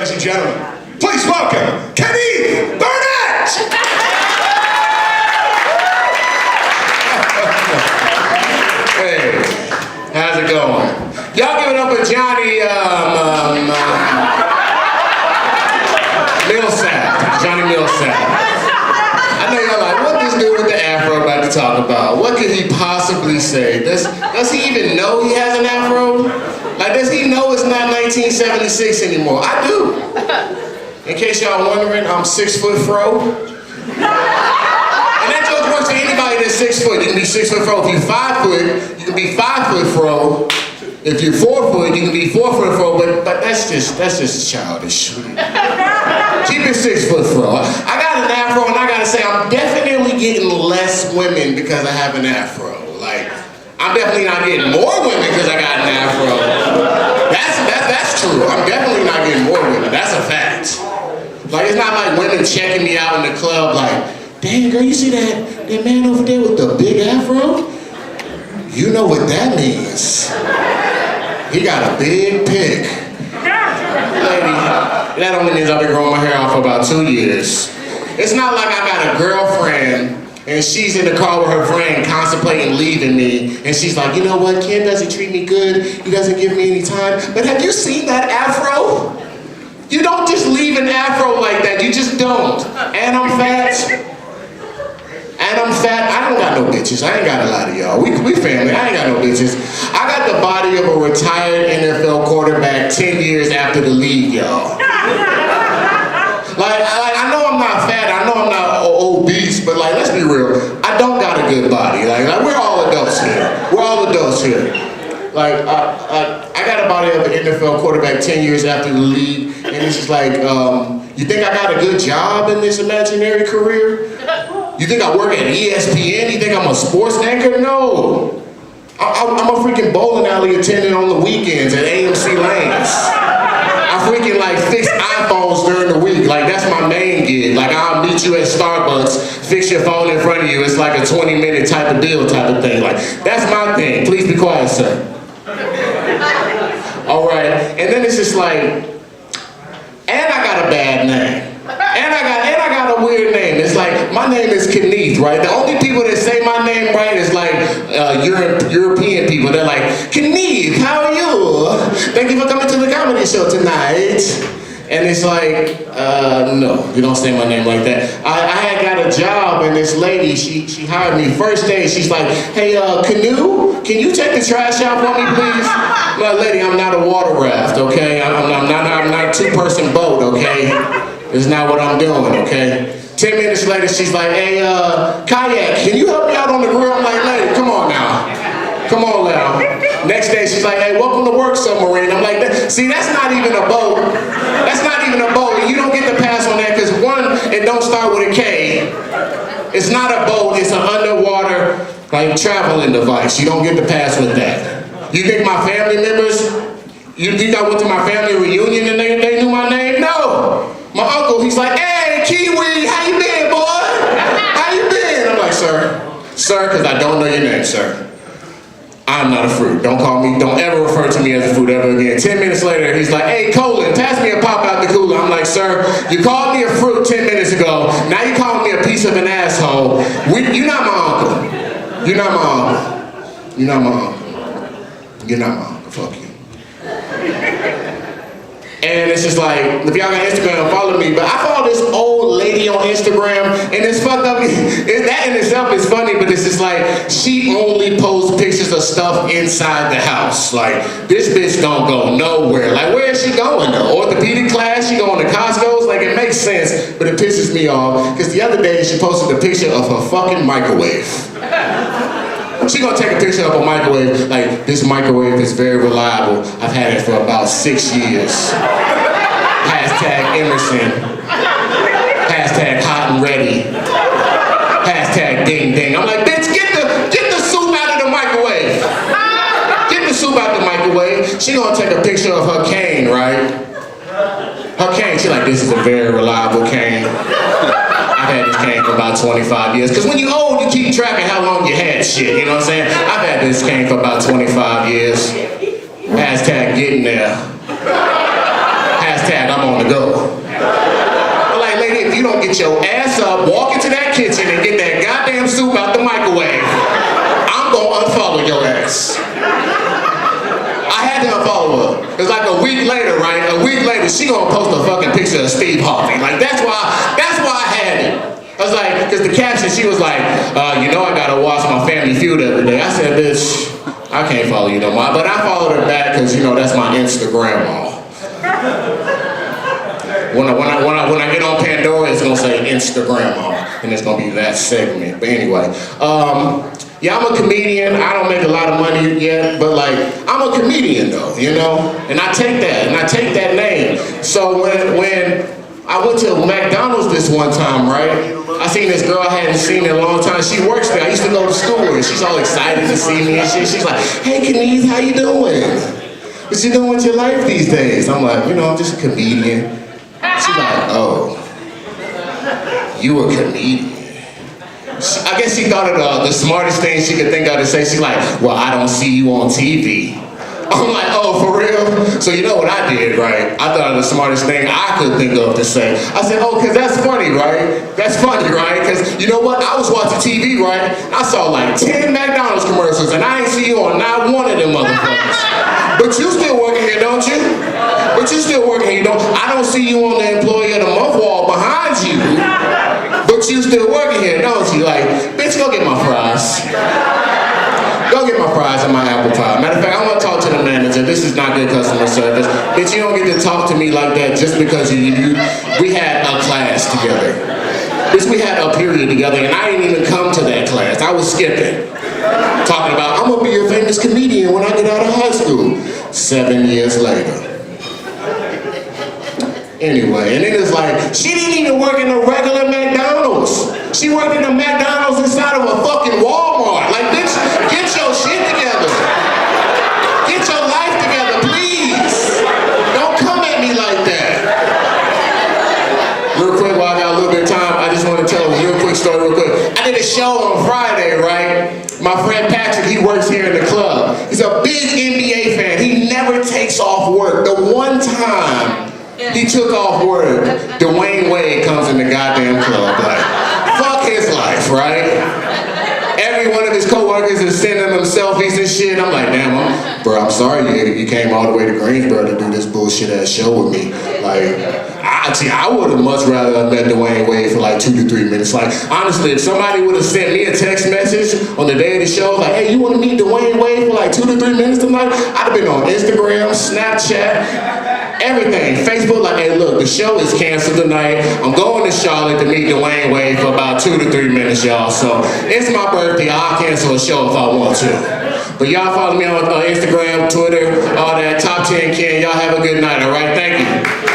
ladies and gentlemen, please welcome Keneeth, Burnett! Hey, how's it going? Y'all give it up for Johnny, Millsap. Johnny Millsap. I know y'all like, what this dude with the afro about to talk about? What could he possibly say? Does he even know he has an afro? Like, does he know it's not 1976 anymore? I do. In case y'all wondering, I'm 6 foot fro. And that joke works for anybody that's 6 foot. You can be 6 foot fro. If you're 5 foot, you can be 5 foot fro. If you're 4 foot, you can be 4 foot fro. But that's just childish. Keep it 6 foot fro. I got an afro, and I gotta say, I'm definitely getting less women because I have an afro. Like, I'm definitely not getting more women because I got an afro. That's true. I'm definitely not getting more women. That's a fact. Like, it's not like women checking me out in the club like, dang girl, you see that man over there with the big afro? You know what that means. He got a big pick. Lady, that only means I've been growing my hair out for about 2 years. It's not like I got a girlfriend and she's in the car with her friend contemplating leaving me, and she's like, you know what, Ken doesn't treat me good, he doesn't give me any time, but have you seen that afro? You don't just leave an afro like that, you just don't. And I'm fat. I don't got no bitches. I ain't got a lot of y'all. We family. I ain't got no bitches. I got the body of a retired NFL quarterback 10 years after the league, y'all. Like, I know I'm not fat. I know I'm not obese, but like, let's be real. I don't got a good body. Like we're all adults here. We're all adults here. Like, I got a body of an NFL quarterback 10 years after the league, and it's just like, you think I got a good job in this imaginary career? You think I work at ESPN? You think I'm a sports anchor? No. I'm a freaking bowling alley attendant on the weekends at AMC Lanes. I freaking like fix iPhones during the week. Like, that's my main gig. Like, I'll meet you at Starbucks, fix your phone in front of you. It's like a 20-minute type of deal type of thing. Like, that's my thing. Please be quiet, sir. All right. And then it's just like, and I got a bad name. And I got a weird name. It's like, my name is Keneeth, right? The only people that say my name right is like European people. They're like, Keneeth, how are you? Thank you for coming to the comedy show tonight. And it's like, no, you don't say my name like that. I had got a job, and this lady, she hired me. First day, she's like, hey, Canoe, can you take the trash out for me, please? I'm like, lady, I'm not a water raft, okay? I'm not a two-person boat, okay? It's not what I'm doing, okay? 10 minutes later, she's like, hey, Kayak, can you help me out on the grill? I'm like, lady, come on now. Come on now. Next day, she's like, hey, welcome to work, submarine. I'm like, see, that's not even a boat. That's not even a boat. You don't get the pass on that because, one, it don't start with a K. It's not a boat. It's an underwater, like, traveling device. You don't get the pass with that. You think my family members, you think I went to my family reunion and they knew my name? No. My uncle, he's like, hey, Kiwi, how you been, boy? How you been? I'm like, sir, because I don't know your name, sir. I'm not a fruit. Don't ever refer to me as a fruit ever again. 10 minutes later, he's like, hey, Colin, pass me a pop out the cooler. I'm like, sir, you called me a fruit 10 minutes ago. Now you calling me a piece of an asshole. You're not my uncle. You're not my uncle. You're not my uncle. You're not my uncle. Fuck you. And it's just like, if y'all got Instagram, follow me. But I follow this old lady on Instagram, and it's fucked up. That in itself is funny, but it's just like, she only posts pictures of stuff inside the house. Like, this bitch don't go nowhere. Like, where is she going though? Orthopedic class? She going to Costco's? Like, it makes sense, but it pisses me off. Because the other day, she posted a picture of her fucking microwave. She gonna take a picture of a microwave, like, this microwave is very reliable. I've had it for about 6 years. Hashtag Emerson. Hashtag hot and ready. Hashtag ding ding. I'm like, bitch, get the soup out of the microwave. Get the soup out of the microwave. She gonna take a picture of her cane, right? Her cane, she like, this is a very reliable cane. I've had this cane for about 25 years. Because when you're old, you keep track of how long you had shit, you know what I'm saying? I've had this cane for about 25 years. Hashtag getting there. Hashtag I'm on want to go. I'm like, lady, if you don't get your ass up, walk into that kitchen and get that goddamn soup out the microwave, I'm gonna unfollow your ass. I had to unfollow her. It's like a week later, right? A week later, she gonna post a fucking picture of Steve Harvey. Like, that's why I had it. I was like, because the caption, she was like, you know I gotta watch my Family Feud every day. I said, bitch, I can't follow you no more. But I followed her back because, you know, that's my Instagram mall. When I get on Pandora, it's gonna say Instagram mall, and it's gonna be that segment. But anyway, yeah, I'm a comedian. I don't make a lot of money yet, but like, I'm a comedian though, you know? And I take that name. So when I went to McDonald's this one time, right? I seen this girl I hadn't seen in a long time. She works there. I used to go to school and she's all excited to see me and shit. She's like, hey Keneeth, how you doing? What you doing with your life these days? I'm like, you know, I'm just a comedian. She's like, oh, you a comedian? I guess she thought of the smartest thing she could think of to say. She's like, well, I don't see you on TV. I'm like, oh, for real? So you know what I did, right? I thought of the smartest thing I could think of to say. I said, oh, because that's funny, right? That's funny, right? Because you know what? I was watching TV, right? I saw like 10 McDonald's commercials, and I ain't see you on not one of them motherfuckers. But you still working here, don't you? But you still working here, don't? I don't see you on the Employee of the Month wall behind you. But you still working here, don't you? Like, bitch, go get my fries. Go get my fries and my apple pie. Matter of fact, I'm gonna talk to the manager. This is not good customer service. Bitch, you don't get to talk to me like that just because we had a class together. Bitch, we had a period together and I didn't even come to that class. I was skipping. Talking about, I'm gonna be a famous comedian when I get out of high school. 7 years later. Anyway, and then it's like, she didn't even work in a regular McDonald's. She worked in a McDonald's inside of a fucking Walmart. Like, bitch, get your shit together. Get your life together, please. Don't come at me like that. Real quick, while I got a little bit of time, I just want to tell a real quick story real quick. I did a show on Friday, right? My friend Patrick, he works here in the club. He's a big NBA fan. He never takes off work. The one time he took off work, Dwayne Wade comes in the goddamn club. Like, fuck his life, right? Every one of his coworkers is sending him selfies and shit. I'm like, damn, bro, I'm sorry you came all the way to Greensboro to do this bullshit ass show with me. Like, I would have much rather have met Dwayne Wade for like 2 to 3 minutes. Like, honestly, if somebody would have sent me a text message on the day of the show, like, hey, you want to meet Dwayne Wade for like 2 to 3 minutes tonight? I'd have been on Instagram, Snapchat, everything. Facebook, like, hey, look, the show is canceled tonight. I'm going to Charlotte to meet Dwayne Wade for about 2 to 3 minutes, y'all. So, it's my birthday. I'll cancel a show if I want to. But y'all follow me on Instagram, Twitter, all that. Top 10 Ken. Y'all have a good night, all right? Thank you.